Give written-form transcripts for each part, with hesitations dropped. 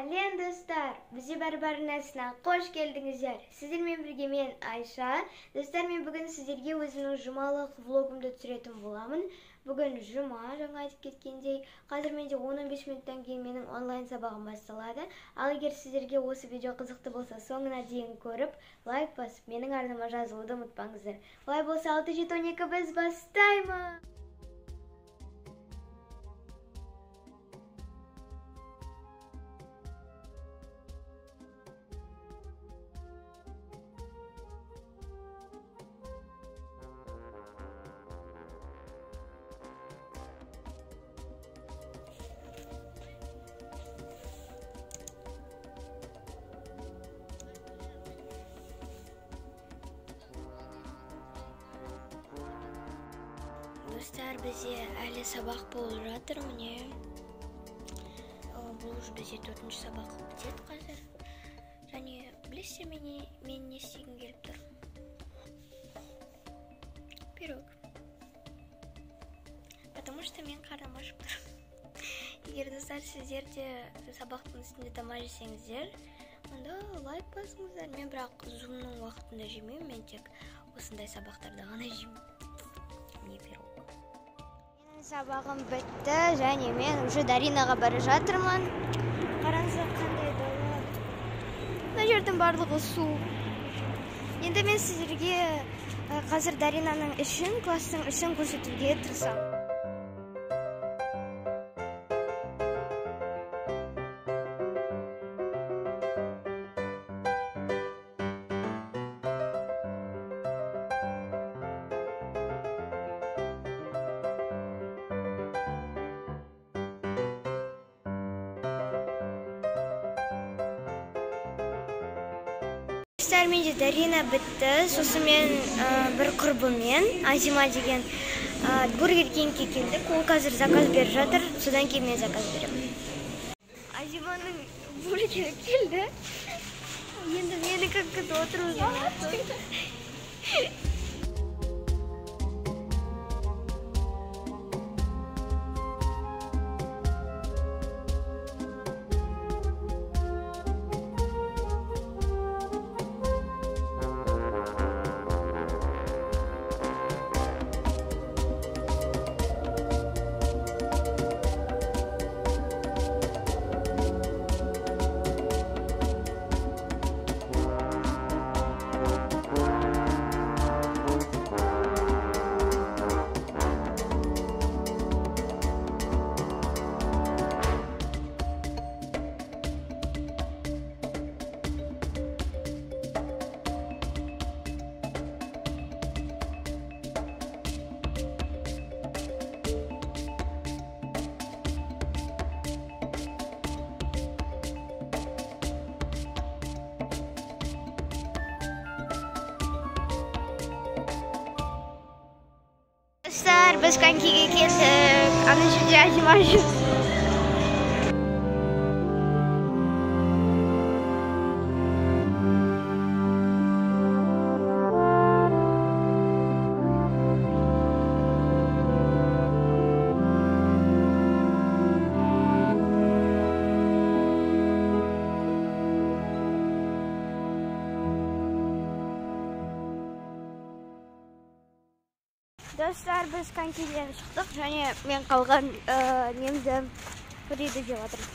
Сәлем достар, бізде бар нәрсіне қош келдіңіздер. Сіздермен бірге мен Айша. Достар, мен бүгін сіздерге өзімнің жұмалық влогымды түсіретін боламын. Бүгін жұма, жаңа айтып кеткендей, қазір менде 15 минуттан кейін менің онлайн сабағым басталады. Ал егер сіздерге осы видео қызықты болса, соңына дейін көріп, лайк басып, менің арнама жазылуды ұмытпаңыздар. Олай болса 6-7-12 біз бастаймыз. Достар, бізде әлі сабақ болып жатыр, міне. Бұл уже бізде 4-ші сабақ бітеді қазір. Және білесіздер, мен не істегім келіп тұр? Пирог. Потому что мен қарным ашып тұр. Егер достар, сіздер де сабақтың үстінде тамақ жесеңіздер, онда лайк басыңыздар. Мен бірақ зумның уақытында жемеймін, мен тек осындай сабақтарда ғана жеймін. Міне пирог. Сабағым бітті, және мен уже Даринаға бара жатырмын. Қараңыздар, қандай дала. Мына жердің барлығы су. Енді мен сіздерге қазір Даринаның ішін, кластың ішін көрсетуге тырысамын. Менде Дарина бітті, сосын мен бір құрбымен, Азима деген бургер кингке келдік. Ол қазір заказ беріп жатыр, содан кейін мен заказ беремін. Азиманың бургері келді. Енді мені күтіп отыруды. Dostlar, biz konkiga keldik. Ana shu Azima shu. Dostlar, biz konkiga chiqdik, және men қалған немді фриді жеп жатырмын.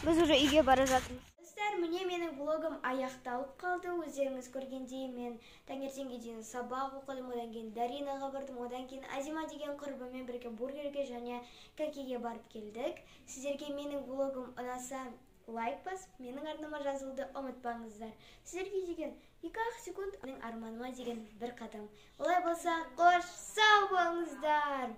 Біз уже үйге бара жатырмыз. Достар, міне менің блогым аяқталып қалды. Өздеріңіз көргендей, мен таңертеңге дейін сабақ оқыдым, одан кейін Даринаға бардым, одан кейін Азима деген құрбыммен бірге бургерге және конкиге барып келдік. Сіздерге менің блогым ұнаса, лайк басып, менің арнама жазылуды ұмытпаңыздар. Сіздерге деген 2 секунд, менің арманыма деген бір қадам. Олай болса, қош сау болыңыздар!